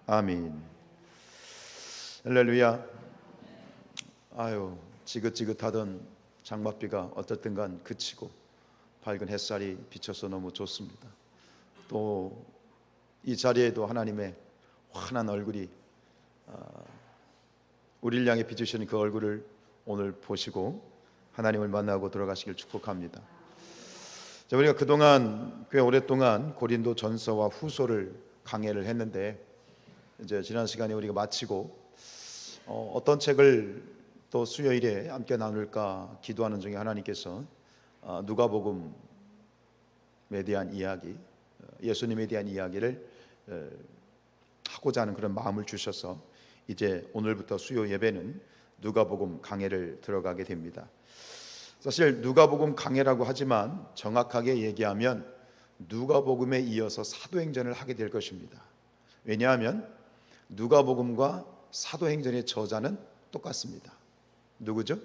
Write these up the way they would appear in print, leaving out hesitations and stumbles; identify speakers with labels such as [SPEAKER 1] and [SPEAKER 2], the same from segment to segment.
[SPEAKER 1] 아멘. 할렐루야. 지긋지긋하던 장맛비가 어떻든간 그치고 밝은 햇살이 비쳐서 너무 좋습니다. 또 이 자리에도 하나님의 환한 얼굴이 우리를 향해 비추시는 그 얼굴을 오늘 보시고 하나님을 만나고 들어가시길 축복합니다. 자, 우리가 그동안 꽤 오랫동안 고린도 전서와 후서를 강해를 했는데 이제 지난 시간에 우리가 마치고 어떤 책을 또 수요일에 함께 나눌까 기도하는 중에 하나님께서 누가복음에 대한 이야기, 예수님에 대한 이야기를 하고자 하는 그런 마음을 주셔서 이제 오늘부터 수요 예배는 누가복음 강해를 들어가게 됩니다. 사실 누가복음 강해라고 하지만 정확하게 얘기하면 누가복음에 이어서 사도행전을 하게 될 것입니다. 왜냐하면 누가복음과 사도행전의 저자는 똑같습니다. 누구죠?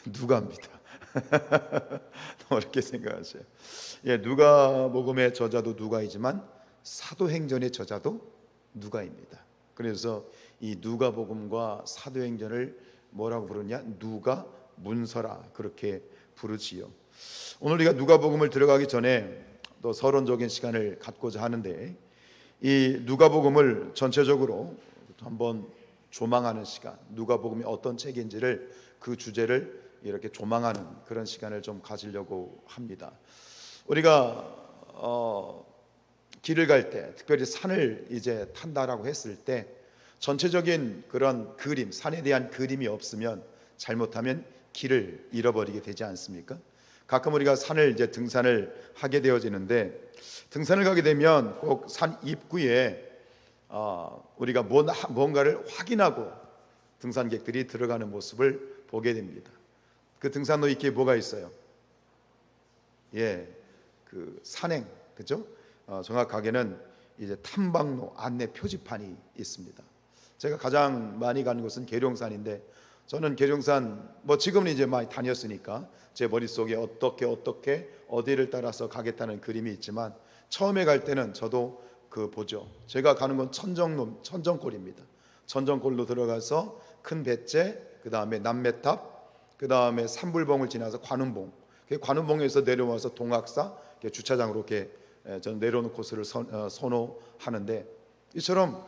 [SPEAKER 1] 누가입니다. 어렵게 생각하세요. 누가복음의 저자도 누가이지만 사도행전의 저자도 누가입니다. 그래서 이 누가복음과 사도행전을 뭐라고 부르냐? 누가 문서라 그렇게 부르지요. 오늘 우리가 누가복음을 들어가기 전에 또 서론적인 시간을 갖고자 하는데 이 누가복음을 전체적으로 한번 조망하는 시간, 누가복음이 어떤 책인지를 그 주제를 이렇게 조망하는 그런 시간을 좀 가지려고 합니다. 우리가 길을 갈 때, 특별히 산을 이제 탄다라고 했을 때 전체적인 그런 그림, 산에 대한 그림이 없으면 잘못하면 길을 잃어버리게 되지 않습니까? 가끔 우리가 산을 이제 등산을 하게 되어지는데 등산을 가게 되면 꼭 산 입구에 우리가 뭔가를 확인하고 등산객들이 들어가는 모습을 보게 됩니다. 그 등산로 입구에 뭐가 있어요? 그 산행, 그죠? 정확하게는 이제 탐방로 안내 표지판이 있습니다. 제가 가장 많이 가는 곳은 계룡산인데 저는 계룡산 지금은 이제 많이 다녔으니까 제 머릿속에 어떻게 어디를 따라서 가겠다는 그림이 있지만 처음에 갈 때는 저도 보죠. 제가 가는 건 천정골입니다. 천정골로 들어가서 큰 배째, 그 다음에 남매탑, 그 다음에 산불봉을 지나서 관운봉, 관운봉에서 내려와서 동학사 주차장으로 이렇게 저는 내려오는 코스를 선호하는데 이처럼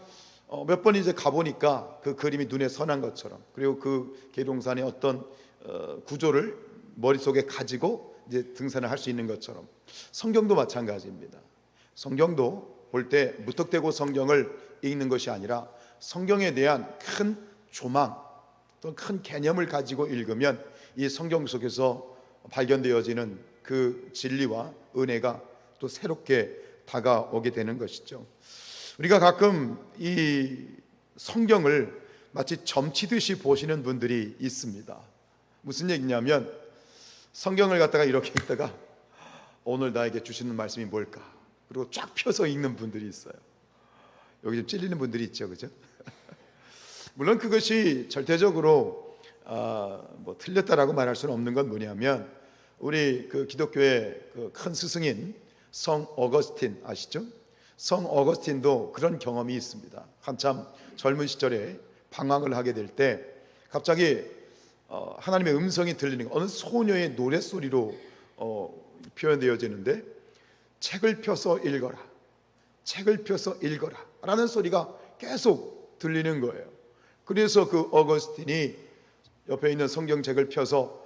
[SPEAKER 1] 몇 번 이제 가보니까 그 그림이 눈에 선한 것처럼, 그리고 그 계룡산의 어떤 구조를 머릿속에 가지고 이제 등산을 할 수 있는 것처럼 성경도 마찬가지입니다. 성경도 볼 때 무턱대고 성경을 읽는 것이 아니라 성경에 대한 큰 조망 또 큰 개념을 가지고 읽으면 이 성경 속에서 발견되어지는 그 진리와 은혜가 또 새롭게 다가오게 되는 것이죠. 우리가 가끔 이 성경을 마치 점치듯이 보시는 분들이 있습니다. 무슨 얘기냐면 성경을 갖다가 이렇게 읽다가 오늘 나에게 주시는 말씀이 뭘까? 그리고 쫙 펴서 읽는 분들이 있어요. 여기 좀 찔리는 분들이 있죠, 그죠? 물론 그것이 절대적으로 틀렸다라고 말할 수는 없는 건 뭐냐면 우리 그 기독교의 그 큰 스승인 성 어거스틴 아시죠? 성 어거스틴도 그런 경험이 있습니다. 한참 젊은 시절에 방황을 하게 될 때 갑자기 하나님의 음성이 들리는 어느 소녀의 노랫소리로 표현되어지는데 책을 펴서 읽어라, 책을 펴서 읽어라 라는 소리가 계속 들리는 거예요. 그래서 그 어거스틴이 옆에 있는 성경책을 펴서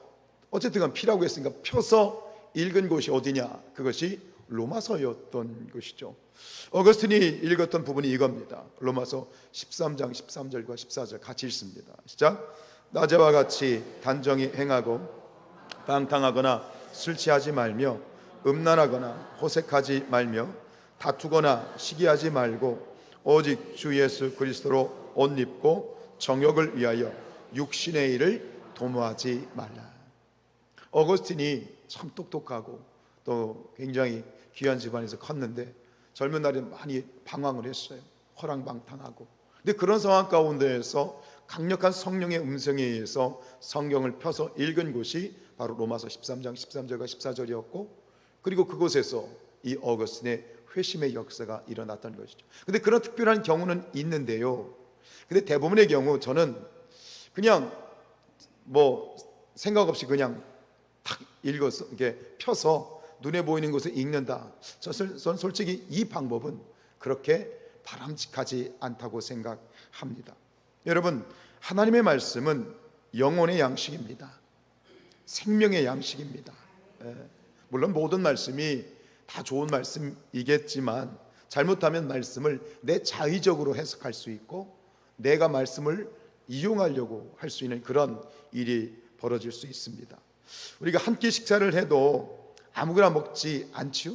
[SPEAKER 1] 어쨌든 피라고 했으니까 펴서 읽은 곳이 어디냐? 그것이 로마서였던 것이죠. 어거스틴이 읽었던 부분이 이겁니다. 로마서 13장 13절과 14절 같이 읽습니다. 시작. 낮에와 같이 단정히 행하고 방탕하거나 술 취하지 말며 음란하거나 호색하지 말며 다투거나 시기하지 말고 오직 주 예수 그리스도로 옷 입고 정욕을 위하여 육신의 일을 도모하지 말라. 어거스틴이 참 똑똑하고 또 굉장히 귀한 집안에서 컸는데 젊은 날에 많이 방황을 했어요. 허랑방탕하고. 근데 그런 상황 가운데에서 강력한 성령의 음성에 의해서 성경을 펴서 읽은 곳이 바로 로마서 13장 13절과 14절이었고, 그리고 그곳에서 이 어거스틴의 회심의 역사가 일어났던 것이죠. 근데 그런 특별한 경우는 있는데요. 근데 대부분의 경우 저는 그냥 뭐 생각 없이 그냥 탁 읽어서 이게 펴서 눈에 보이는 것을 읽는다. 저는 솔직히 이 방법은 그렇게 바람직하지 않다고 생각합니다. 여러분, 하나님의 말씀은 영혼의 양식입니다. 생명의 양식입니다. 물론 모든 말씀이 다 좋은 말씀이겠지만 잘못하면 말씀을 내 자의적으로 해석할 수 있고 내가 말씀을 이용하려고 할 수 있는 그런 일이 벌어질 수 있습니다. 우리가 한 끼 식사를 해도 아무거나 먹지 않지요?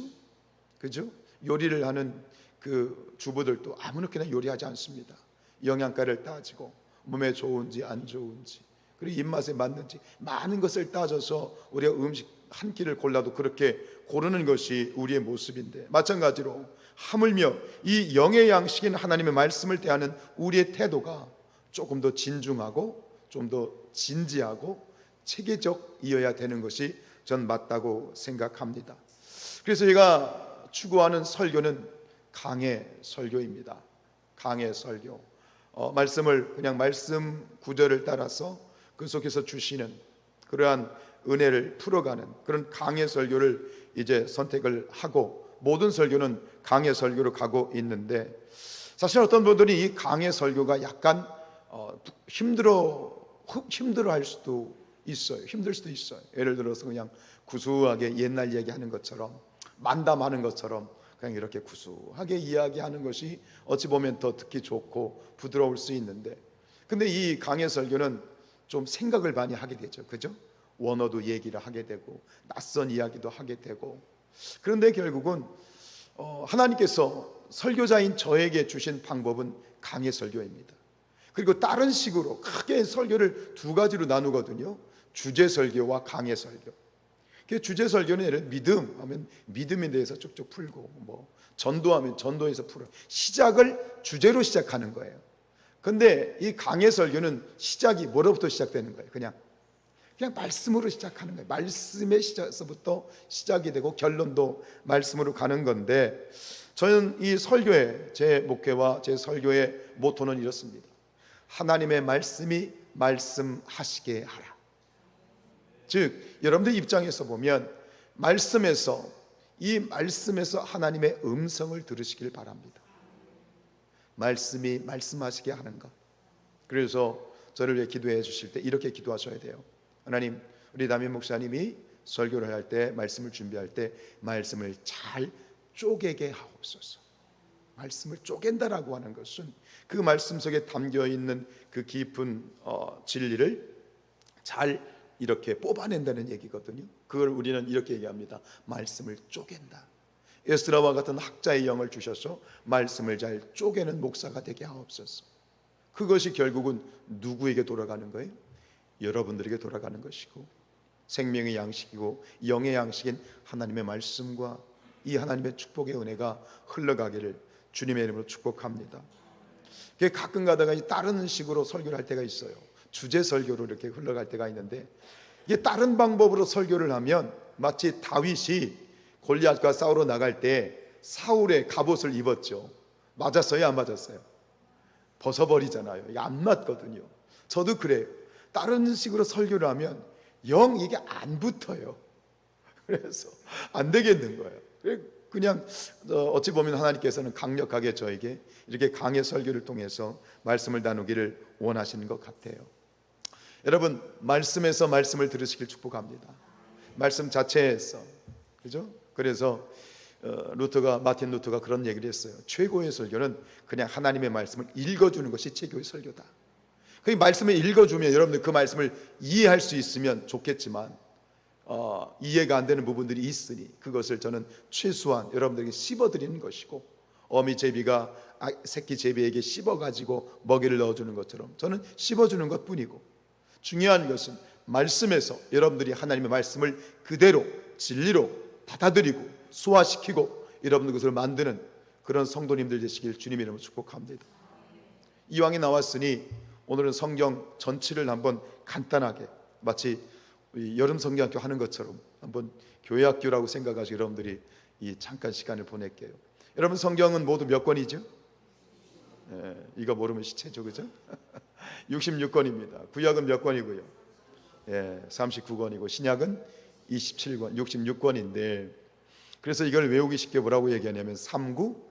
[SPEAKER 1] 그죠? 요리를 하는 그 주부들도 아무렇게나 요리하지 않습니다. 영양가를 따지고 몸에 좋은지 안 좋은지 그리고 입맛에 맞는지 많은 것을 따져서 우리가 음식 한 끼를 골라도 그렇게 고르는 것이 우리의 모습인데, 마찬가지로 하물며 이 영의 양식인 하나님의 말씀을 대하는 우리의 태도가 조금 더 진중하고 좀 더 진지하고 체계적이어야 되는 것이 전 맞다고 생각합니다. 그래서 제가 추구하는 설교는 강해 설교입니다. 강해 설교. 말씀을 그냥 말씀 구절을 따라서 그 속에서 주시는 그러한 은혜를 풀어가는 그런 강해 설교를 이제 선택을 하고 모든 설교는 강해 설교로 가고 있는데, 사실 어떤 분들이 이 강해 설교가 약간 힘들어 할 수도 있어요. 힘들 수도 있어요. 예를 들어서 그냥 구수하게 옛날 얘기하는 것처럼 만담하는 것처럼 그냥 이렇게 구수하게 이야기하는 것이 어찌 보면 더 듣기 좋고 부드러울 수 있는데, 근데 이 강해 설교는 좀 생각을 많이 하게 되죠. 그죠? 원어도 얘기를 하게 되고 낯선 이야기도 하게 되고, 그런데 결국은 하나님께서 설교자인 저에게 주신 방법은 강해 설교입니다. 그리고 다른 식으로 크게 설교를 두 가지로 나누거든요. 주제 설교와 강해 설교. 주제 설교는 예를 들어 믿음 하면 믿음에 대해서 쭉쭉 풀고, 뭐 전도하면 전도에서 풀어 시작을 주제로 시작하는 거예요. 근데 이 강해 설교는 시작이 뭐로부터 시작되는 거예요? 그냥 말씀으로 시작하는 거예요. 말씀의 시작서부터 시작이 되고 결론도 말씀으로 가는 건데, 저는 이 설교의 제 목회와 제 설교의 모토는 이렇습니다. 하나님의 말씀이 말씀하시게 하라. 즉 여러분들 입장에서 보면 이 말씀에서 하나님의 음성을 들으시길 바랍니다. 말씀이 말씀하시게 하는 것. 그래서 저를 위해 기도해 주실 때 이렇게 기도하셔야 돼요. 하나님, 우리 담임 목사님이 설교를 할 때, 말씀을 준비할 때 말씀을 잘 쪼개게 하옵소서. 말씀을 쪼갠다라고 하는 것은 그 말씀 속에 담겨 있는 그 깊은 진리를 잘 이렇게 뽑아낸다는 얘기거든요. 그걸 우리는 이렇게 얘기합니다. 말씀을 쪼갠다. 에스라와 같은 학자의 영을 주셔서 말씀을 잘 쪼개는 목사가 되게 하옵소서. 그것이 결국은 누구에게 돌아가는 거예요? 여러분들에게 돌아가는 것이고, 생명의 양식이고 영의 양식인 하나님의 말씀과 이 하나님의 축복의 은혜가 흘러가기를 주님의 이름으로 축복합니다. 가끔 가다가 다른 식으로 설교를 할 때가 있어요. 주제 설교로 이렇게 흘러갈 때가 있는데, 이게 다른 방법으로 설교를 하면 마치 다윗이 골리앗과 싸우러 나갈 때 사울의 갑옷을 입었죠. 맞았어요? 안 맞았어요? 벗어버리잖아요. 이게 안 맞거든요. 저도 그래요. 다른 식으로 설교를 하면 영 이게 안 붙어요. 그래서 안 되겠는 거예요. 그냥 어찌 보면 하나님께서는 강력하게 저에게 이렇게 강의 설교를 통해서 말씀을 나누기를 원하시는 것 같아요. 여러분, 말씀에서 말씀을 들으시길 축복합니다. 말씀 자체에서, 그죠? 그래서 마틴 루터가 그런 얘기를 했어요. 최고의 설교는 그냥 하나님의 말씀을 읽어주는 것이 최고의 설교다. 그 말씀을 읽어주면 여러분들 그 말씀을 이해할 수 있으면 좋겠지만 이해가 안 되는 부분들이 있으니 그것을 저는 최소한 여러분들에게 씹어드리는 것이고, 어미 제비가 새끼 제비에게 씹어가지고 먹이를 넣어주는 것처럼 저는 씹어주는 것뿐이고, 중요한 것은 말씀에서 여러분들이 하나님의 말씀을 그대로 진리로 받아들이고 소화시키고 여러분들 그것을 만드는 그런 성도님들 되시길 주님의 이름으로 축복합니다. 이왕이 나왔으니 오늘은 성경 전체를 한번 간단하게 마치 여름 성경학교 하는 것처럼 한번 교회 학교라고 생각하시고 여러분들이 이 잠깐 시간을 보낼게요. 여러분 성경은 모두 몇 권이죠? 이거 모르면 시체죠, 그죠? 66권입니다. 구약은 몇 권이고요? 39권이고 신약은 27권, 66권인데 그래서 이걸 외우기 쉽게 뭐라고 얘기하냐면 39,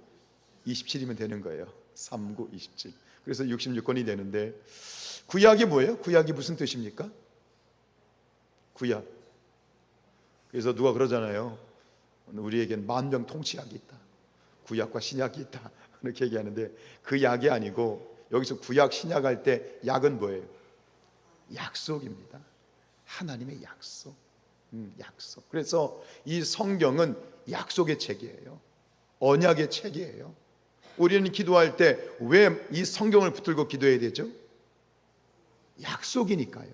[SPEAKER 1] 27이면 되는 거예요. 39, 27. 그래서 66권이 되는데 구약이 뭐예요? 구약이 무슨 뜻입니까? 구약. 그래서 누가 그러잖아요. 우리에겐 만병통치약이 있다. 구약과 신약이 있다. 그렇게 얘기하는데 그 약이 아니고 여기서 구약, 신약 할 때 약은 뭐예요? 약속입니다. 하나님의 약속. 약속. 그래서 이 성경은 약속의 책이에요. 언약의 책이에요. 우리는 기도할 때 왜 이 성경을 붙들고 기도해야 되죠? 약속이니까요.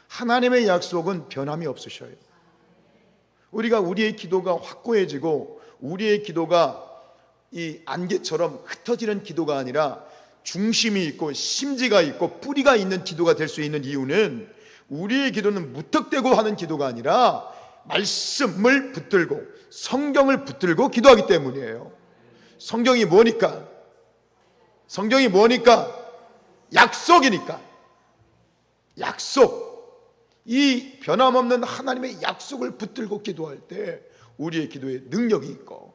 [SPEAKER 1] 하나님의 약속은 변함이 없으셔요. 우리가 우리의 기도가 확고해지고 우리의 기도가 이 안개처럼 흩어지는 기도가 아니라 중심이 있고 심지가 있고 뿌리가 있는 기도가 될 수 있는 이유는 우리의 기도는 무턱대고 하는 기도가 아니라 말씀을 붙들고 성경을 붙들고 기도하기 때문이에요. 성경이 뭐니까? 성경이 뭐니까? 약속이니까. 약속. 이 변함없는 하나님의 약속을 붙들고 기도할 때 우리의 기도에 능력이 있고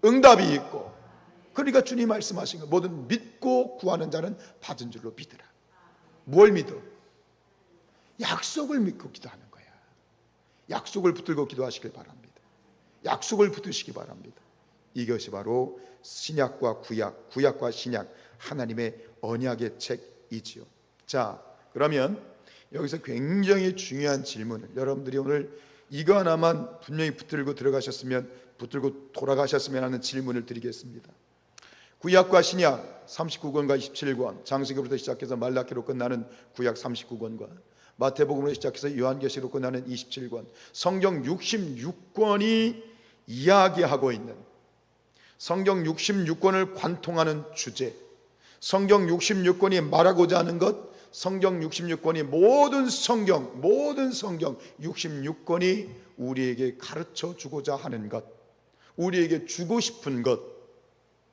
[SPEAKER 1] 응답이 있고, 그러니까 주님 말씀하신 거 뭐든 믿고 구하는 자는 받은 줄로 믿으라. 뭘 믿어? 약속을 믿고 기도하는 거야. 약속을 붙들고 기도하시길 바랍니다. 약속을 붙드시기 바랍니다. 이것이 바로 신약과 구약, 구약과 신약, 하나님의 언약의 책이지요. 자, 그러면 여기서 굉장히 중요한 질문을, 여러분들이 오늘 이거 하나만 분명히 붙들고 들어가셨으면, 붙들고 돌아가셨으면 하는 질문을 드리겠습니다. 구약과 신약 39권과 27권, 장세기부터 시작해서 말라기로 끝나는 구약 39권과 마태복음으로 시작해서 요한계시로 끝나는 27권, 성경 66권이 이야기하고 있는, 성경 66권을 관통하는 주제, 성경 66권이 말하고자 하는 것, 성경 66권이 모든 성경 66권이 우리에게 가르쳐 주고자 하는 것, 우리에게 주고 싶은 것,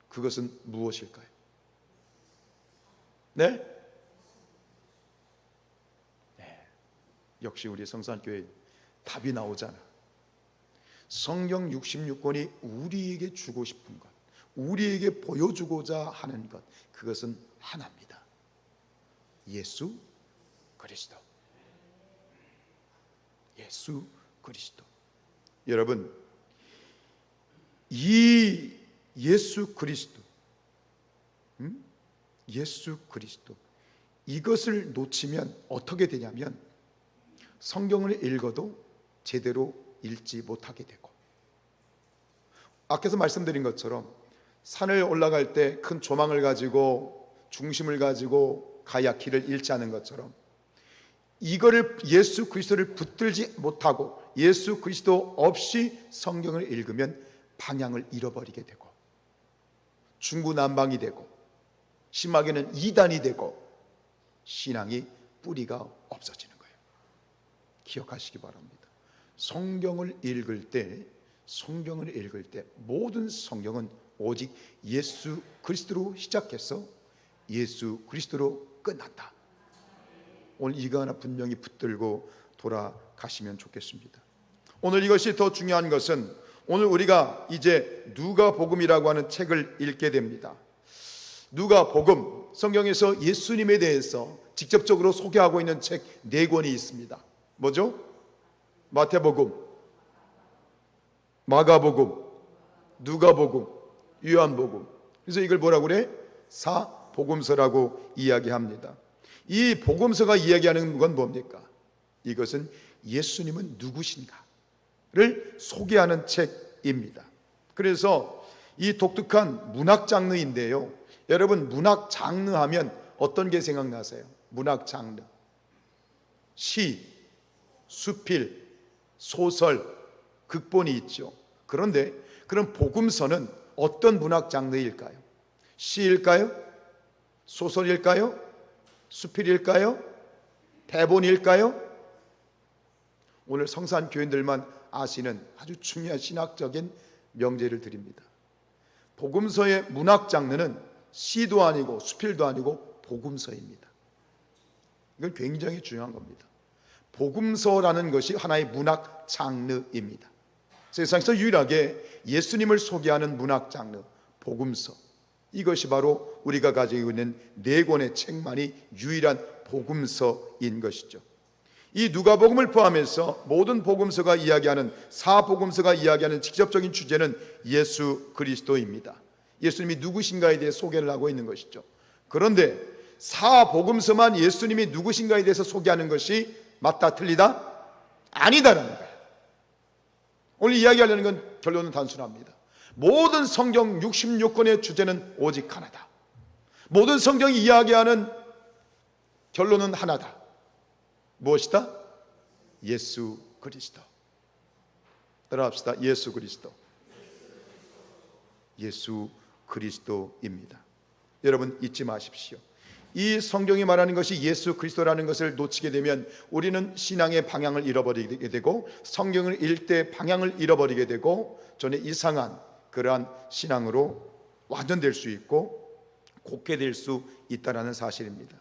[SPEAKER 1] 그것은 무엇일까요? 네? 역시 우리 성산교회 답이 나오잖아. 성경 66권이 우리에게 주고 싶은 것, 우리에게 보여주고자 하는 것, 그것은 하나입니다. 예수 그리스도. 예수 그리스도. 여러분, 이 예수 그리스도, 예수 그리스도, 이것을 놓치면 어떻게 되냐면 성경을 읽어도 제대로 읽지 못하게 되고, 앞에서 말씀드린 것처럼 산을 올라갈 때 큰 조망을 가지고 중심을 가지고 가야 길을 잃지 않은 것처럼, 이거를 예수 그리스도를 붙들지 못하고 예수 그리스도 없이 성경을 읽으면 방향을 잃어버리게 되고 중구난방이 되고 심하게는 이단이 되고 신앙이 뿌리가 없어지는 거예요. 기억하시기 바랍니다. 성경을 읽을 때 모든 성경은 오직 예수 그리스도로 시작해서 예수 그리스도로 끝난다. 오늘 이거 하나 분명히 붙들고 돌아가시면 좋겠습니다. 오늘 이것이 더 중요한 것은, 오늘 우리가 이제 누가복음이라고 하는 책을 읽게 됩니다. 누가복음, 성경에서 예수님에 대해서 직접적으로 소개하고 있는 책 4권이 있습니다. 뭐죠? 마태복음, 마가복음, 누가복음, 요한복음. 그래서 이걸 뭐라고 그래? 사복음서라고 이야기합니다. 이 복음서가 이야기하는 건 뭡니까? 이것은 예수님은 누구신가를 소개하는 책입니다. 그래서 이 독특한 문학 장르인데요, 여러분, 문학 장르 하면 어떤 게 생각나세요? 문학 장르, 시, 수필, 소설, 극본이 있죠. 그런데 그럼 복음서는 어떤 문학 장르일까요? 시일까요? 소설일까요? 수필일까요? 대본일까요? 오늘 성산 교인들만 아시는 아주 중요한 신학적인 명제를 드립니다. 복음서의 문학 장르는 시도 아니고 수필도 아니고 복음서입니다. 이건 굉장히 중요한 겁니다. 복음서라는 것이 하나의 문학 장르입니다. 세상에서 유일하게 예수님을 소개하는 문학 장르, 복음서. 이것이 바로 우리가 가지고 있는 네 권의 책만이 유일한 복음서인 것이죠. 이 누가복음을 포함해서 모든 복음서가 이야기하는, 사복음서가 이야기하는 직접적인 주제는 예수 그리스도입니다. 예수님이 누구신가에 대해 소개를 하고 있는 것이죠. 그런데 사복음서만 예수님이 누구신가에 대해서 소개하는 것이 맞다 틀리다? 아니다라는 거예요. 오늘 이야기하려는 건 결론은 단순합니다. 모든 성경 66권의 주제는 오직 하나다. 모든 성경이 이야기하는 결론은 하나다. 무엇이다? 예수 그리스도. 따라합시다. 예수 그리스도. 예수 그리스도입니다. 여러분 잊지 마십시오. 이 성경이 말하는 것이 예수 그리스도라는 것을 놓치게 되면 우리는 신앙의 방향을 잃어버리게 되고, 성경을 읽을 때 방향을 잃어버리게 되고, 전에 이상한 그러한 신앙으로 완전될 수 있고 곧게 될 수 있다는 사실입니다.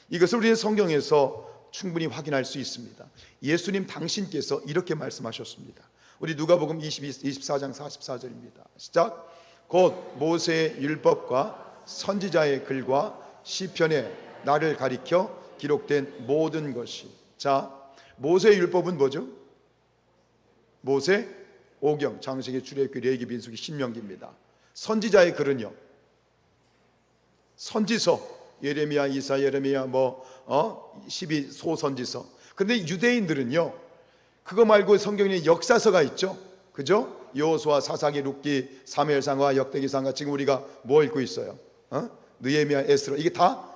[SPEAKER 1] 이것을 우리는 성경에서 충분히 확인할 수 있습니다. 예수님 당신께서 이렇게 말씀하셨습니다. 우리 누가복음 24장 44절입니다. 시작. 곧 모세의 율법과 선지자의 글과 시편에 나를 가리켜 기록된 모든 것이. 자, 모세의 율법은 뭐죠? 모세, 오경, 창세기, 출애굽기, 레위기, 민수기, 신명기입니다. 선지자의 글은요, 선지서, 예레미야, 이사, 예레미야, 12 소선지서. 그런데 유대인들은요, 그거 말고 성경에 역사서가 있죠. 그죠? 여호수아, 사사기, 룻기, 사무엘상과 역대기상과 지금 우리가 뭐 읽고 있어요? 느헤미야, 에스라. 이게 다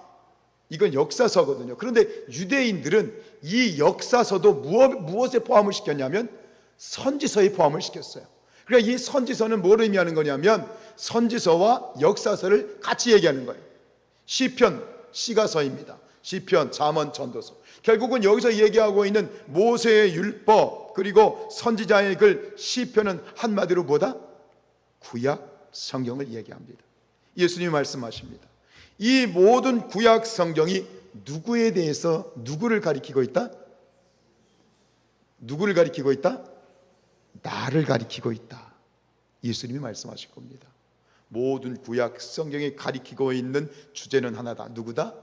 [SPEAKER 1] 이건 역사서거든요. 그런데 유대인들은 이 역사서도 무엇에 포함을 시켰냐면 선지서에 포함을 시켰어요. 그러니까 이 선지서는 뭘 의미하는 거냐면 선지서와 역사서를 같이 얘기하는 거예요. 시편, 시가서입니다. 시편, 잠언, 전도서. 결국은 여기서 얘기하고 있는 모세의 율법 그리고 선지자의 글, 시편은 한마디로 뭐다? 구약 성경을 얘기합니다. 예수님이 말씀하십니다. 이 모든 구약 성경이 누구에 대해서 누구를 가리키고 있다? 누구를 가리키고 있다? 나를 가리키고 있다. 예수님이 말씀하실 겁니다. 모든 구약 성경이 가리키고 있는 주제는 하나다. 누구다?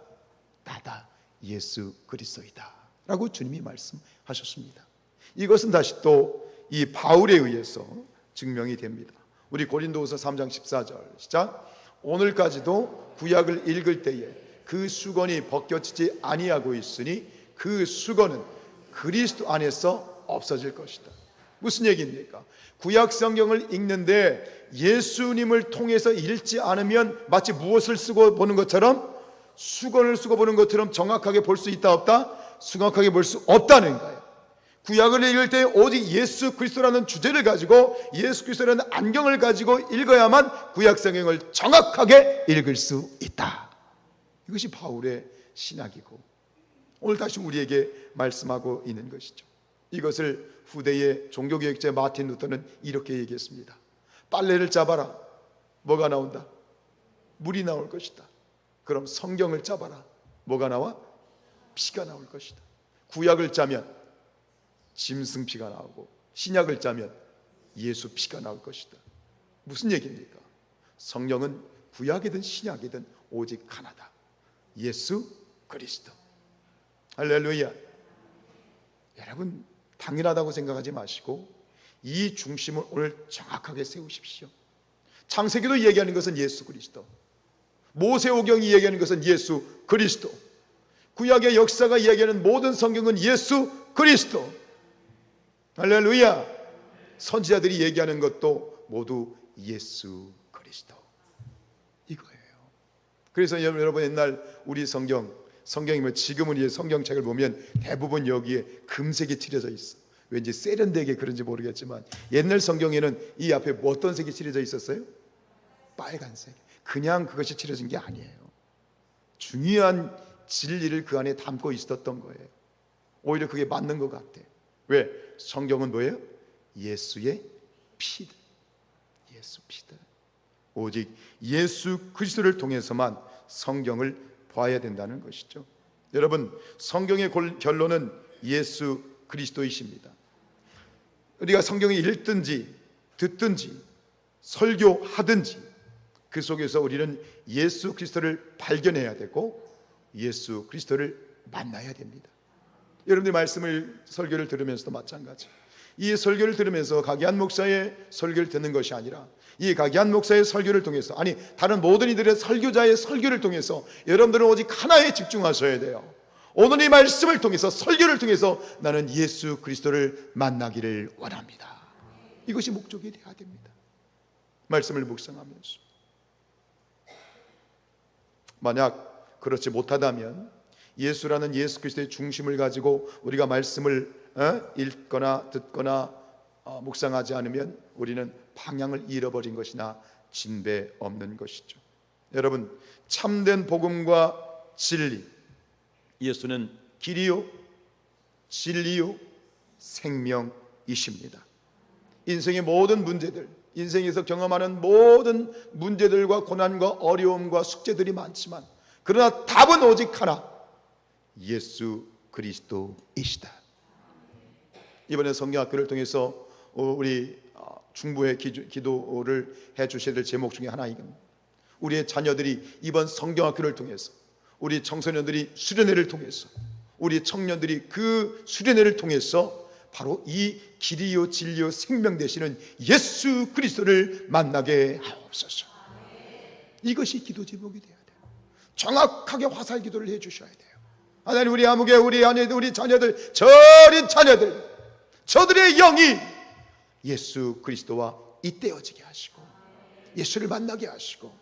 [SPEAKER 1] 나다. 예수 그리스도이다 라고 주님이 말씀하셨습니다. 이것은 다시 또 이 바울에 의해서 증명이 됩니다. 우리 고린도후서 3장 14절 시작. 오늘까지도 구약을 읽을 때에 그 수건이 벗겨지지 아니하고 있으니 그 수건은 그리스도 안에서 없어질 것이다. 무슨 얘기입니까? 구약 성경을 읽는데 예수님을 통해서 읽지 않으면 마치 무엇을 쓰고 보는 것처럼, 수건을 쓰고 보는 것처럼 정확하게 볼 수 있다 없다? 정확하게 볼 수 없다는 거예요. 구약을 읽을 때 오직 예수 그리스도라는 주제를 가지고 예수 그리스도라는 안경을 가지고 읽어야만 구약 성경을 정확하게 읽을 수 있다. 이것이 바울의 신학이고 오늘 다시 우리에게 말씀하고 있는 것이죠. 이것을 후대의 종교개혁자 마틴 루터는 이렇게 얘기했습니다. 빨래를 짜봐라. 뭐가 나온다? 물이 나올 것이다. 그럼 성경을 짜봐라. 뭐가 나와? 피가 나올 것이다. 구약을 짜면 짐승 피가 나오고 신약을 짜면 예수 피가 나올 것이다. 무슨 얘기입니까? 성령은 구약이든 신약이든 오직 하나다. 예수 그리스도. 할렐루야. 여러분 당연하다고 생각하지 마시고 이 중심을 오늘 정확하게 세우십시오. 창세기도 얘기하는 것은 예수 그리스도, 모세오경이 얘기하는 것은 예수 그리스도, 구약의 역사가 이야기하는 모든 성경은 예수 그리스도. 할렐루야. 선지자들이 얘기하는 것도 모두 예수 그리스도 이거예요. 그래서 여러분 옛날 우리 성경이면 지금은 이제 성경책을 보면 대부분 여기에 금색이 칠해져 있어. 왠지 세련되게 그런지 모르겠지만 옛날 성경에는 이 앞에 어떤 색이 칠해져 있었어요? 빨간색. 그냥 그것이 칠해진 게 아니에요. 중요한 진리를 그 안에 담고 있었던 거예요. 오히려 그게 맞는 것 같아. 왜? 성경은 뭐예요? 예수의 피다. 예수 피다. 오직 예수 그리스도를 통해서만 성경을 봐야 된다는 것이죠. 여러분, 성경의 결론은 예수 그리스도이십니다. 우리가 성경을 읽든지 듣든지 설교하든지 그 속에서 우리는 예수 그리스도를 발견해야 되고 예수 그리스도를 만나야 됩니다. 여러분들 말씀을 설교를 들으면서도 마찬가지. 이 설교를 들으면서 가기한 목사의 설교를 듣는 것이 아니라 이 가기한 목사의 설교를 통해서, 아니 다른 모든 이들의 설교자의 설교를 통해서 여러분들은 오직 하나에 집중하셔야 돼요. 오늘 이 말씀을 통해서, 설교를 통해서 나는 예수 그리스도를 만나기를 원합니다. 이것이 목적이 되어야 됩니다. 말씀을 묵상하면서. 만약 그렇지 못하다면 예수라는 예수 그리스도의 중심을 가지고 우리가 말씀을 읽거나 듣거나 묵상하지 않으면 우리는 방향을 잃어버린 것이나 진배 없는 것이죠. 여러분, 참된 복음과 진리, 예수는 길이요 진리요 생명이십니다. 인생의 모든 문제들, 인생에서 경험하는 모든 문제들과 고난과 어려움과 숙제들이 많지만 그러나 답은 오직 하나, 예수 그리스도이시다. 이번에 성경학교를 통해서 우리 중보의 기도를 해주셔야 될 제목 중에 하나, 이겁니다. 우리의 자녀들이 이번 성경학교를 통해서, 우리 청소년들이 수련회를 통해서, 우리 청년들이 그 수련회를 통해서 바로 이 길이요 진리요 생명 되시는 예수 그리스도를 만나게 하옵소서. 이것이 기도 제목이 돼야 돼요. 정확하게 화살 기도를 해주셔야 돼요. 하나님, 우리 아무개, 우리 아내들, 우리 자녀들, 저 어린 자녀들, 저들의 영이 예수 그리스도와 잇대어지게 하시고 예수를 만나게 하시고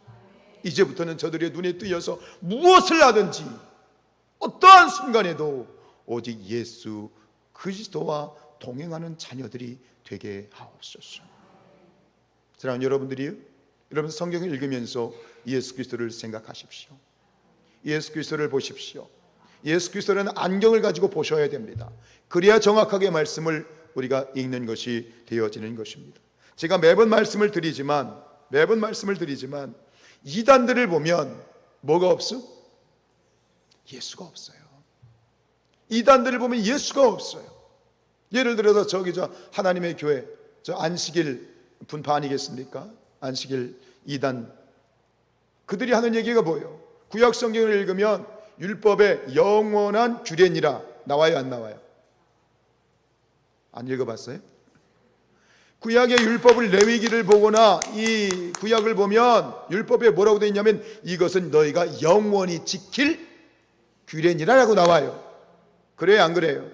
[SPEAKER 1] 이제부터는 저들의 눈에 띄어서 무엇을 하든지 어떠한 순간에도 오직 예수 그리스도와 동행하는 자녀들이 되게 하옵소서. 사랑하는 여러분들이요, 여러분 성경을 읽으면서 예수 그리스도를 생각하십시오. 예수 그리스도를 보십시오. 예수 그리스도라는 안경을 가지고 보셔야 됩니다. 그래야 정확하게 말씀을 우리가 읽는 것이 되어지는 것입니다. 제가 매번 말씀을 드리지만 이단들을 보면 뭐가 없어? 예수가 없어요. 이단들을 보면 예수가 없어요. 예를 들어서 저 하나님의 교회, 저 안식일 분파 아니겠습니까? 안식일 이단, 그들이 하는 얘기가 뭐예요? 구약 성경을 읽으면 율법의 영원한 규례니라 나와요, 안 나와요? 안 읽어봤어요? 구약의 율법을, 레위기를 보거나 이 구약을 보면 율법에 뭐라고 되어 있냐면 이것은 너희가 영원히 지킬 규례니라라고 나와요. 그래요, 안 그래요?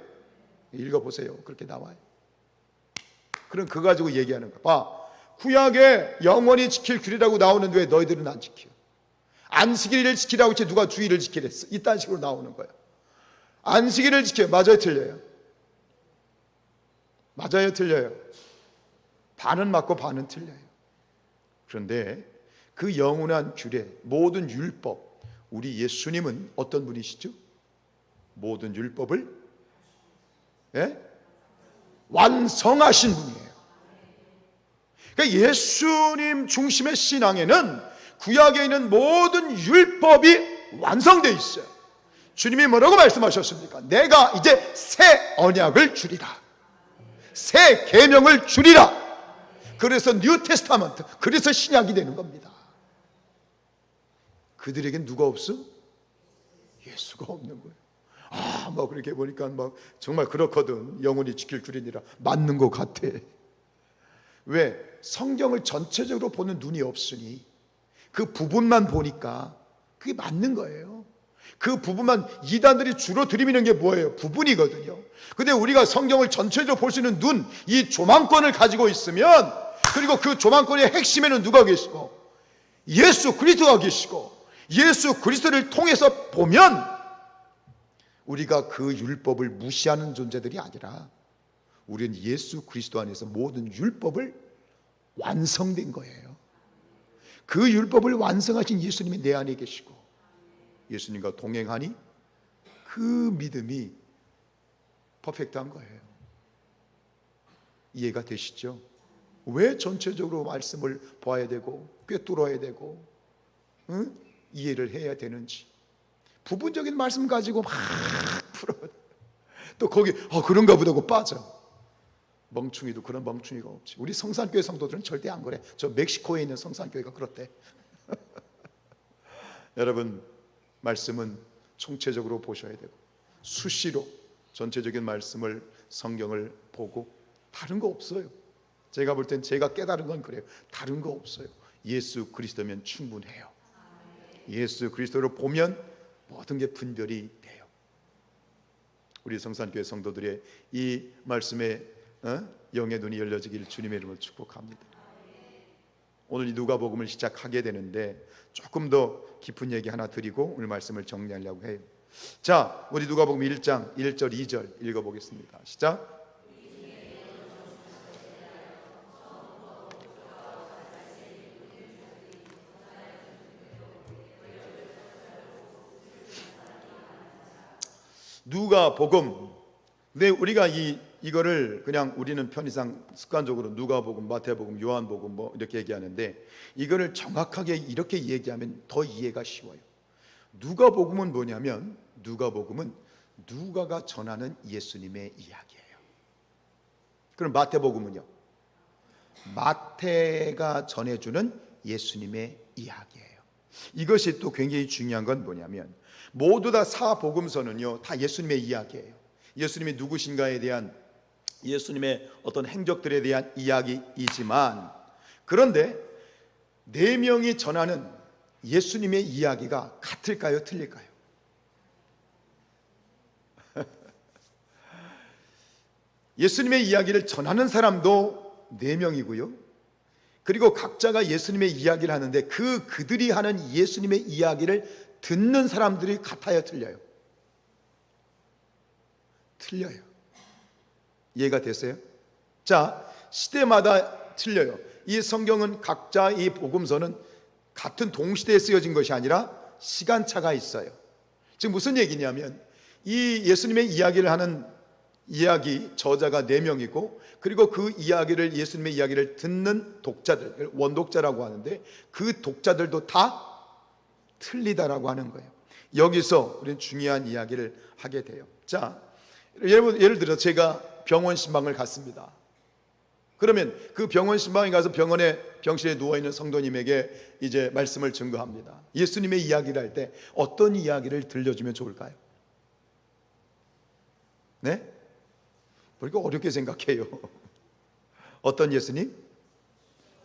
[SPEAKER 1] 읽어보세요. 그렇게 나와요. 그럼 그거 가지고 얘기하는 거야. 봐, 구약에 영원히 지킬 규례라고 나오는데 왜 너희들은 안 지켜? 안식일을 지키라고 했지 누가 주일을 지키랬어? 이딴 식으로 나오는 거야. 안식일을 지켜. 맞아요, 틀려요? 맞아요, 틀려요? 반은 맞고 반은 틀려요. 그런데 그 영원한 규례, 모든 율법, 우리 예수님은 어떤 분이시죠? 모든 율법을 완성하신 분이에요. 그러니까 예수님 중심의 신앙에는 구약에 있는 모든 율법이 완성되어 있어요. 주님이 뭐라고 말씀하셨습니까? 내가 이제 새 언약을 주리라, 새 계명을 주리라. 그래서 뉴 테스타먼트, 그래서 신약이 되는 겁니다. 그들에겐 누가 없어? 예수가 없는 거예요. 뭐 그렇게 보니까 막 정말 그렇거든. 영원히 지킬 줄이니라. 맞는 것 같아. 왜? 성경을 전체적으로 보는 눈이 없으니 그 부분만 보니까 그게 맞는 거예요. 그 부분만, 이단들이 주로 들이미는 게 뭐예요? 부분이거든요. 근데 우리가 성경을 전체적으로 볼 수 있는 눈, 이 조망권을 가지고 있으면, 그리고 그 조망권의 핵심에는 누가 계시고 예수 그리스도가 계시고 예수 그리스도를 통해서 보면 우리가 그 율법을 무시하는 존재들이 아니라 우리는 예수 그리스도 안에서 모든 율법을 완성된 거예요. 그 율법을 완성하신 예수님이 내 안에 계시고 예수님과 동행하니 그 믿음이 퍼펙트한 거예요. 이해가 되시죠? 왜 전체적으로 말씀을 봐야 되고 꿰뚫어야 되고 이해를 해야 되는지, 부분적인 말씀 가지고 막 풀어, 또 거기 그런가 보다 고 빠져. 멍충이도 그런 멍충이가 없지. 우리 성산교회 성도들은 절대 안 그래. 저 멕시코에 있는 성산교회가 그렇대. 여러분, 말씀은 총체적으로 보셔야 되고 수시로 전체적인 말씀을, 성경을 보고, 다른 거 없어요. 제가 볼 땐 제가 깨달은 건 그래요. 다른 거 없어요. 예수 그리스도면 충분해요. 예수 그리스도를 보면 모든 게 분별이 돼요. 우리 성산교회 성도들의 이 말씀에 영의 눈이 열려지기를 주님의 이름으로 축복합니다. 오늘 이 누가복음을 시작하게 되는데 조금 더 깊은 얘기 하나 드리고 오늘 말씀을 정리하려고 해요. 자, 우리 누가복음 1장 1절 2절 읽어보겠습니다. 시작. 누가복음. 근데 우리가 이거를 그냥 우리는 편의상 습관적으로 누가복음, 마태복음, 요한복음 뭐 이렇게 얘기하는데, 이거를 정확하게 이렇게 얘기하면 더 이해가 쉬워요. 누가복음은 뭐냐면, 누가복음은 누가가 전하는 예수님의 이야기예요. 그럼 마태복음은요? 마태가 전해주는 예수님의 이야기예요. 이것이 또 굉장히 중요한 건 뭐냐면, 모두 다 사복음서는요 다 예수님의 이야기예요. 예수님이 누구신가에 대한, 예수님의 어떤 행적들에 대한 이야기이지만, 그런데 네 명이 전하는 예수님의 이야기가 같을까요? 틀릴까요? 예수님의 이야기를 전하는 사람도 네 명이고요, 그리고 각자가 예수님의 이야기를 하는데 그들이 하는 예수님의 이야기를 듣는 사람들이 같아요? 틀려요? 틀려요. 이해가 됐어요? 자, 시대마다 틀려요. 이 성경은 각자, 이 복음서는 같은 동시대에 쓰여진 것이 아니라 시간차가 있어요. 지금 무슨 얘기냐면, 이 예수님의 이야기를 하는 이야기 저자가 4명이고, 그리고 그 이야기를, 예수님의 이야기를 듣는 독자들, 원독자라고 하는데, 그 독자들도 다 틀리다라고 하는 거예요. 여기서 우리는 중요한 이야기를 하게 돼요. 자, 예를 들어 제가 병원 신방을 갔습니다. 그러면 그 병원 신방에 가서 병실에 누워있는 성도님에게 이제 말씀을 증거합니다. 예수님의 이야기를 할 때 어떤 이야기를 들려주면 좋을까요? 네? 그러니까 어렵게 생각해요. 어떤 예수님?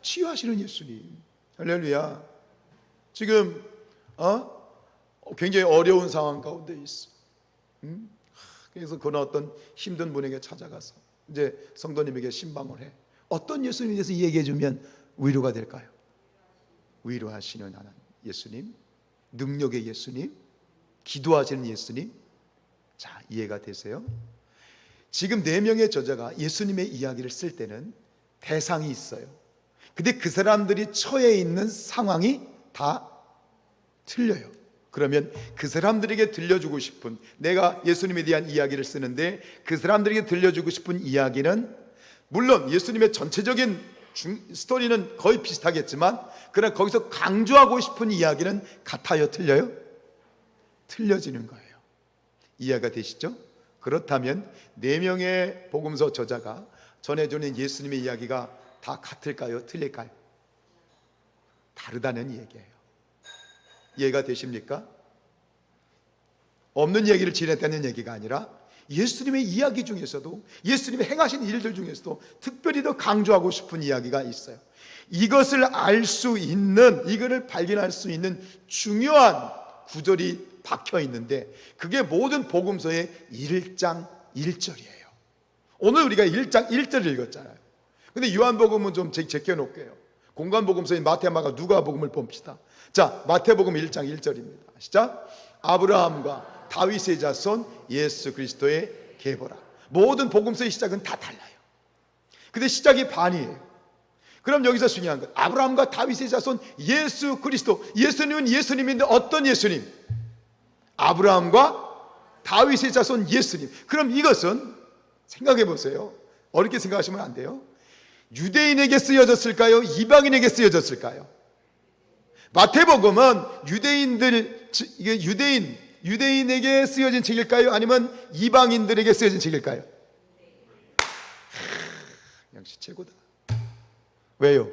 [SPEAKER 1] 치유하시는 예수님. 할렐루야. 지금 굉장히 어려운 상황 가운데 있어. 그래서 그런 어떤 힘든 분에게 찾아가서 이제 성도님에게 신방을 해. 어떤 예수님에 대해서 얘기해 주면 위로가 될까요? 위로하시는 하나님 예수님, 능력의 예수님, 기도하시는 예수님. 자, 이해가 되세요? 지금 4명의 저자가 예수님의 이야기를 쓸 때는 대상이 있어요. 근데 그 사람들이 처해 있는 상황이 다 틀려요. 그러면 그 사람들에게 들려주고 싶은, 내가 예수님에 대한 이야기를 쓰는데 그 사람들에게 들려주고 싶은 이야기는, 물론 예수님의 전체적인 스토리는 거의 비슷하겠지만, 그러나 거기서 강조하고 싶은 이야기는 같아요? 틀려요? 틀려지는 거예요. 이해가 되시죠? 그렇다면 4명의 복음서 저자가 전해주는 예수님의 이야기가 다 같을까요? 틀릴까요? 다르다는 얘기예요. 이해가 되십니까? 없는 얘기를 지냈다는 얘기가 아니라 예수님의 이야기 중에서도, 예수님의 행하신 일들 중에서도 특별히 더 강조하고 싶은 이야기가 있어요. 이것을 알 수 있는, 이거를 발견할 수 있는 중요한 구절이 박혀 있는데, 그게 모든 복음서의 1장 1절이에요. 오늘 우리가 1장 1절을 읽었잖아요. 근데 요한복음은 좀 제껴놓을게요. 공간복음서인 마태, 마가, 누가복음을 봅시다. 자, 마태복음 1장 1절입니다. 시작. 아브라함과 다윗의 자손 예수 그리스도의 계보라. 모든 복음서의 시작은 다 달라요. 근데 시작이 반이에요. 그럼 여기서 중요한 건 아브라함과 다윗의 자손 예수 그리스도. 예수님은 예수님인데 어떤 예수님? 아브라함과 다윗의 자손 예수님. 그럼 이것은 생각해 보세요. 어렵게 생각하시면 안 돼요. 유대인에게 쓰여졌을까요? 이방인에게 쓰여졌을까요? 마태복음은 이게 유대인에게 쓰여진 책일까요? 아니면 이방인들에게 쓰여진 책일까요? 역시 최고다. 왜요?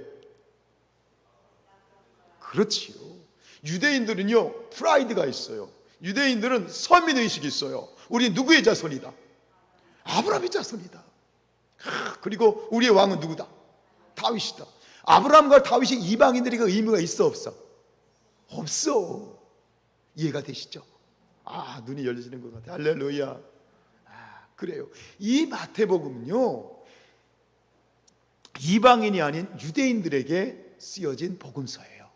[SPEAKER 1] 그렇지요. 유대인들은요, 프라이드가 있어요. 유대인들은 선민의식이 있어요. 우리 누구의 자손이다? 아브라함의 자손이다. 그리고 우리의 왕은 누구다? 다윗이다. 아브라함과 다윗이 이방인들에게 의무가 있어 없어? 없어. 이해가 되시죠? 눈이 열리시는 것 같아요. 할렐루야. 그래요. 이 마태복음은요, 이방인이 아닌 유대인들에게 쓰여진 복음서예요.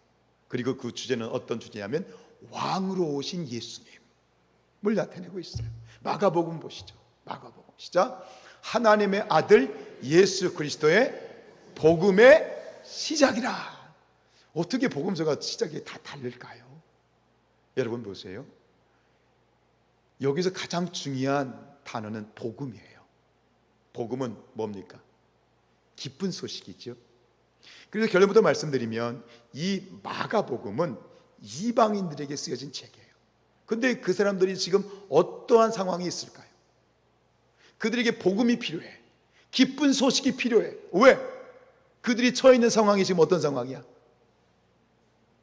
[SPEAKER 1] 그리고 그 주제는 어떤 주제냐면 왕으로 오신 예수님을 나타내고 있어요. 마가복음 보시죠. 마가복음 시작. 하나님의 아들 예수 그리스도의 복음의 시작이라. 어떻게 복음서가 시작이 다 다를까요? 여러분 보세요. 여기서 가장 중요한 단어는 복음이에요. 복음은 뭡니까? 기쁜 소식이죠. 그래서 결론부터 말씀드리면 이 마가복음은 이방인들에게 쓰여진 책이에요. 근데 그 사람들이 지금 어떠한 상황이 있을까요? 그들에게 복음이 필요해. 기쁜 소식이 필요해. 왜? 그들이 처해 있는 상황이 지금 어떤 상황이야?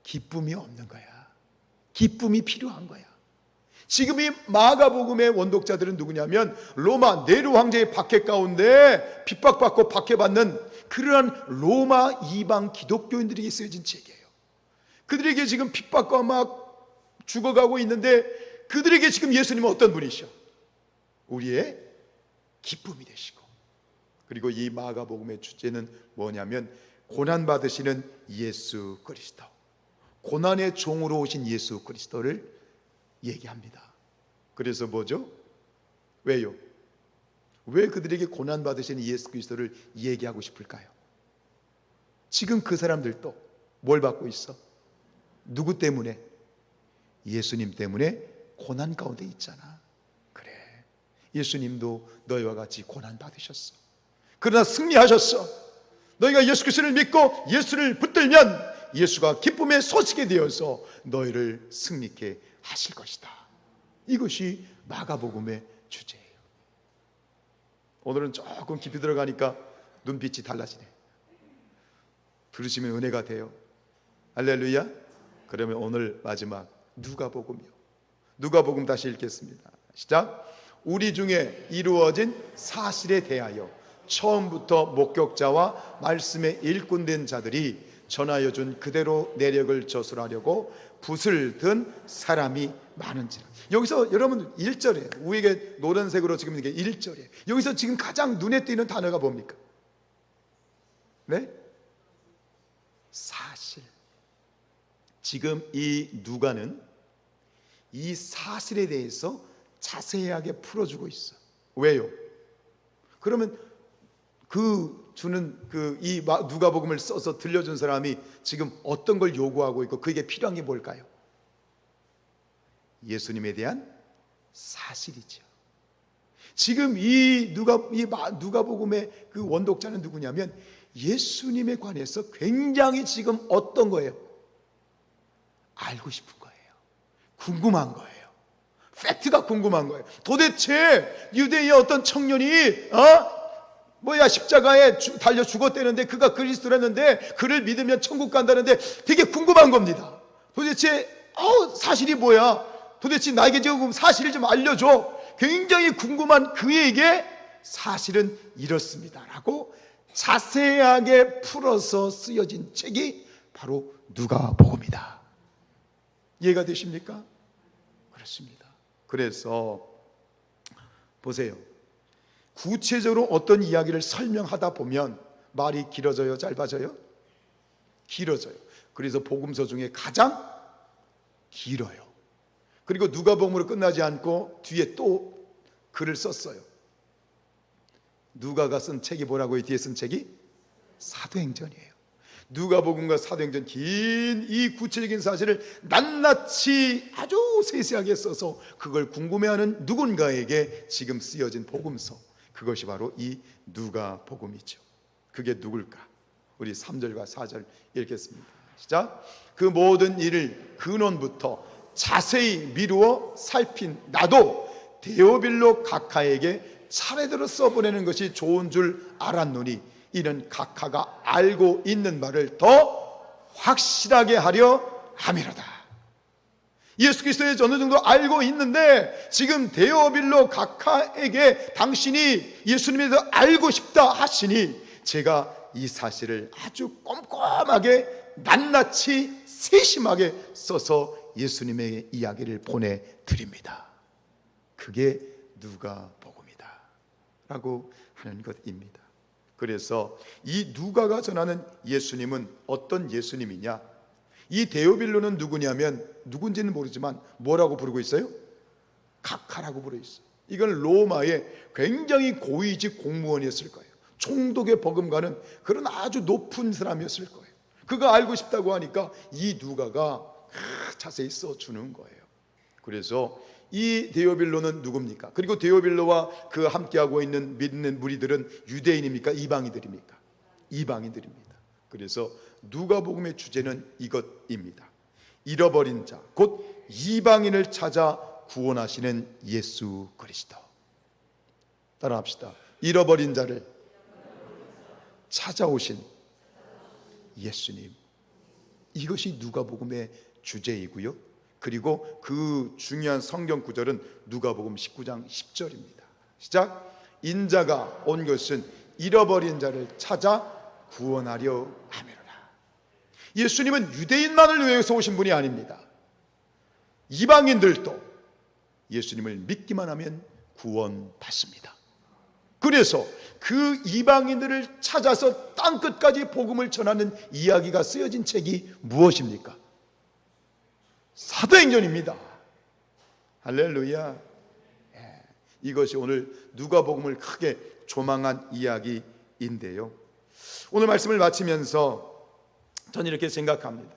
[SPEAKER 1] 기쁨이 없는 거야. 기쁨이 필요한 거야. 지금 이 마가복음의 원독자들은 누구냐면 로마 네로 황제의 박해 가운데 핍박받고 박해받는 그러한 로마 이방 기독교인들에게 쓰여진 책이에요. 그들에게 지금 핍박과 막 죽어가고 있는데 그들에게 지금 예수님은 어떤 분이셔? 우리의 기쁨이 되시고, 그리고 이 마가복음의 주제는 뭐냐면 고난받으시는 예수 그리스도, 고난의 종으로 오신 예수 그리스도를 얘기합니다. 그래서 뭐죠? 왜요? 왜 그들에게 고난받으시는 예수 그리스도를 얘기하고 싶을까요? 지금 그 사람들도 뭘 받고 있어? 누구 때문에? 예수님 때문에 고난 가운데 있잖아. 그래, 예수님도 너희와 같이 고난 받으셨어. 그러나 승리하셨어. 너희가 예수 그리스도를 믿고 예수를 붙들면 예수가 기쁨의 소식이 되어서 너희를 승리케 하실 것이다. 이것이 마가복음의 주제예요. 오늘은 조금 깊이 들어가니까 눈빛이 달라지네. 들으시면 은혜가 돼요. 할렐루야. 그러면 오늘 마지막 누가복음이요. 누가복음 다시 읽겠습니다. 시작. 우리 중에 이루어진 사실에 대하여 처음부터 목격자와 말씀에 일꾼된 자들이 전하여 준 그대로 내력을 저술하려고 붓을 든 사람이 많은지라. 여기서 여러분 1절에 우에게 노란색으로 지금 이게 1절에 여기서 지금 가장 눈에 띄는 단어가 뭡니까? 네? 사실. 지금 이 누가는 이 사실에 대해서 자세하게 풀어주고 있어. 왜요? 그러면 이 누가복음을 써서 들려준 사람이 지금 어떤 걸 요구하고 있고 그게 필요한 게 뭘까요? 예수님에 대한 사실이죠. 지금 이 누가복음의 그 원독자는 누구냐면 예수님에 관해서 굉장히 지금 어떤 거예요? 알고 싶은 거예요. 궁금한 거예요. 팩트가 궁금한 거예요. 도대체 유대인의 어떤 청년이 십자가에 달려 죽었다는데 그가 그리스도라는데 그를 믿으면 천국 간다는데 되게 궁금한 겁니다. 도대체 사실이 뭐야? 도대체 나에게 지금 사실을 좀 알려줘. 굉장히 궁금한 그에게 사실은 이렇습니다 라고 자세하게 풀어서 쓰여진 책이 바로 누가복음이다. 이해가 되십니까? 그렇습니다. 그래서 보세요. 구체적으로 어떤 이야기를 설명하다 보면 말이 길어져요? 짧아져요? 길어져요. 그래서 복음서 중에 가장 길어요. 그리고 누가복음으로 끝나지 않고 뒤에 또 글을 썼어요. 누가가 쓴 책이 뭐라고요? 뒤에 쓴 책이 사도행전이에요. 누가복음과 사도행전 긴 이 구체적인 사실을 낱낱이 아주 세세하게 써서 그걸 궁금해하는 누군가에게 지금 쓰여진 복음서, 그것이 바로 이 누가복음이죠. 그게 누굴까? 우리 3절과 4절 읽겠습니다. 시작. 그 모든 일을 근원부터 자세히 미루어 살핀 나도 데오빌로 각하에게 차례대로 써보내는 것이 좋은 줄 알았노니 이는 각하가 알고 있는 바를 더 확실하게 하려 함이로다. 예수 그리스도에 어느 정도 알고 있는데 지금 데오빌로 각하에게 당신이 예수님에 대해서 알고 싶다 하시니 제가 이 사실을 아주 꼼꼼하게 낱낱이 세심하게 써서 예수님의 이야기를 보내드립니다. 그게 누가복음이다 라고 하는 것입니다. 그래서 이 누가가 전하는 예수님은 어떤 예수님이냐? 이 데오빌로는 누구냐면 누군지는 모르지만 뭐라고 부르고 있어요? 각하라고 부르고 있어요. 이건 로마의 굉장히 고위직 공무원이었을 거예요. 총독의 버금가는 그런 아주 높은 사람이었을 거예요. 그가 알고 싶다고 하니까 이 누가가 자세히 써주는 거예요. 그래서 이 데오빌로는 누굽니까? 그리고 데오빌로와 그 함께하고 있는 믿는 무리들은 유대인입니까? 이방인들입니까? 이방인들입니다. 그래서 누가복음의 주제는 이것입니다. 잃어버린 자, 곧 이방인을 찾아 구원하시는 예수 그리스도. 따라합시다. 잃어버린 자를 찾아오신 예수님. 이것이 누가복음의 주제이고요. 그리고 그 중요한 성경 구절은 누가복음 19장 10절입니다. 시작. 인자가 온 것은 잃어버린 자를 찾아 구원하려 함이로라. 예수님은 유대인만을 위해서 오신 분이 아닙니다. 이방인들도 예수님을 믿기만 하면 구원받습니다. 그래서 그 이방인들을 찾아서 땅끝까지 복음을 전하는 이야기가 쓰여진 책이 무엇입니까? 사도행전입니다. 할렐루야. 이것이 오늘 누가복음을 크게 조망한 이야기인데요. 오늘 말씀을 마치면서 저는 이렇게 생각합니다.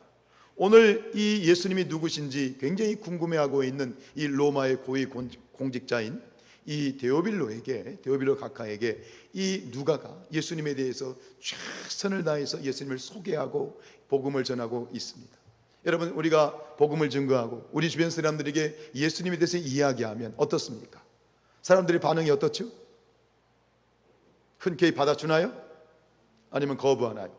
[SPEAKER 1] 오늘 이 예수님이 누구신지 굉장히 궁금해하고 있는 이 로마의 고위 공직자인 이 데오빌로 각하에게 이 누가가 예수님에 대해서 최선을 다해서 예수님을 소개하고 복음을 전하고 있습니다. 여러분, 우리가 복음을 증거하고 우리 주변 사람들에게 예수님에 대해서 이야기하면 어떻습니까? 사람들의 반응이 어떻죠? 흔쾌히 받아주나요? 아니면 거부하나요?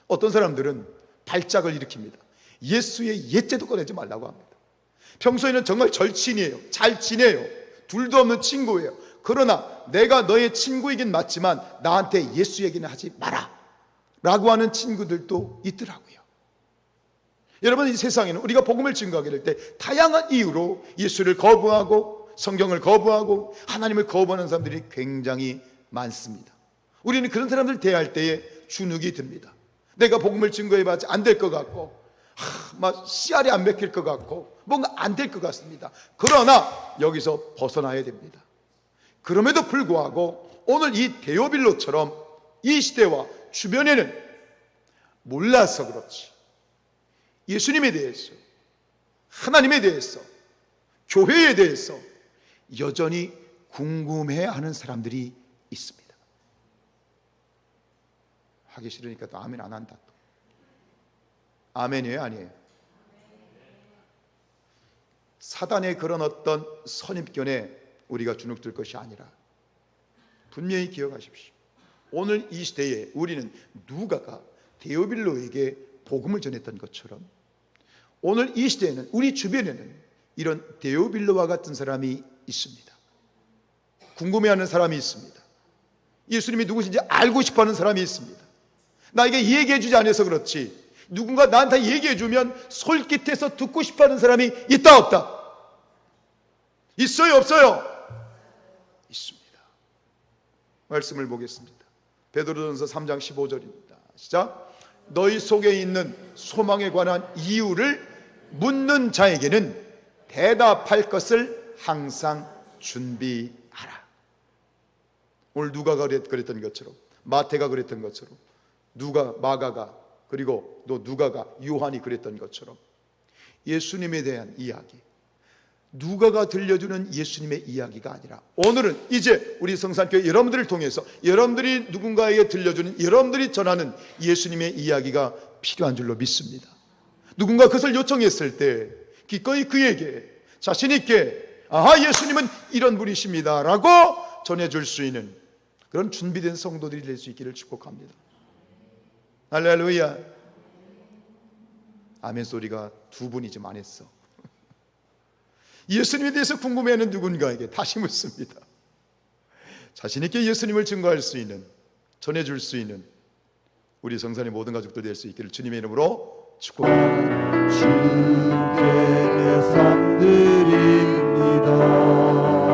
[SPEAKER 1] 어떤 사람들은 발작을 일으킵니다. 예수의 옛죄도 꺼내지 말라고 합니다. 평소에는 정말 절친이에요. 잘 지내요. 둘도 없는 친구예요. 그러나 내가 너의 친구이긴 맞지만 나한테 예수 얘기는 하지 마라 라고 하는 친구들도 있더라고요. 여러분, 이 세상에는 우리가 복음을 증거하게 될 때 다양한 이유로 예수를 거부하고 성경을 거부하고 하나님을 거부하는 사람들이 굉장히 많습니다. 우리는 그런 사람들 대할 때에 주눅이 듭니다. 내가 복음을 증거해봐야지 안 될 것 같고 막 씨알이 안 맥힐 것 같고 뭔가 안 될 것 같습니다. 그러나 여기서 벗어나야 됩니다. 그럼에도 불구하고 오늘 이 데오빌로처럼 이 시대와 주변에는 몰라서 그렇지 예수님에 대해서, 하나님에 대해서, 교회에 대해서 여전히 궁금해하는 사람들이 있습니다. 하기 싫으니까 또 아멘 안 한다. 또. 아멘이에요, 아니에요? 사단의 그런 어떤 선입견에 우리가 주눅들 것이 아니라 분명히 기억하십시오. 오늘 이 시대에 우리는 누가가 데오빌로에게 복음을 전했던 것처럼 오늘 이 시대에는 우리 주변에는 이런 데오빌로와 같은 사람이 있습니다. 궁금해하는 사람이 있습니다. 예수님이 누구신지 알고 싶어하는 사람이 있습니다. 나에게 얘기해 주지 않아서 그렇지 누군가 나한테 얘기해 주면 솔깃해서 듣고 싶어하는 사람이 있다 없다? 있어요 없어요? 있습니다. 말씀을 보겠습니다. 베드로전서 3장 15절입니다. 시작. 너희 속에 있는 소망에 관한 이유를 묻는 자에게는 대답할 것을 항상 준비하라. 오늘 누가가 그랬던 것처럼 마태가 그랬던 것처럼 마가가 그리고 또 누가가 요한이 그랬던 것처럼 예수님에 대한 이야기, 누가가 들려주는 예수님의 이야기가 아니라 오늘은 이제 우리 성산교회 여러분들을 통해서 여러분들이 누군가에게 들려주는, 여러분들이 전하는 예수님의 이야기가 필요한 줄로 믿습니다. 누군가 그것을 요청했을 때 기꺼이 그에게 자신 있게 아하, 예수님은 이런 분이십니다 라고 전해줄 수 있는 그런 준비된 성도들이 될 수 있기를 축복합니다. 할렐루야. 아멘 소리가 두 분이지 안 했어. 예수님에 대해서 궁금해하는 누군가에게 다시 묻습니다. 자신 있게 예수님을 증거할 수 있는, 전해줄 수 있는 우리 성산의 모든 가족들 될 수 있기를 주님의 이름으로 축복합니다.
[SPEAKER 2] 주께 내 삶들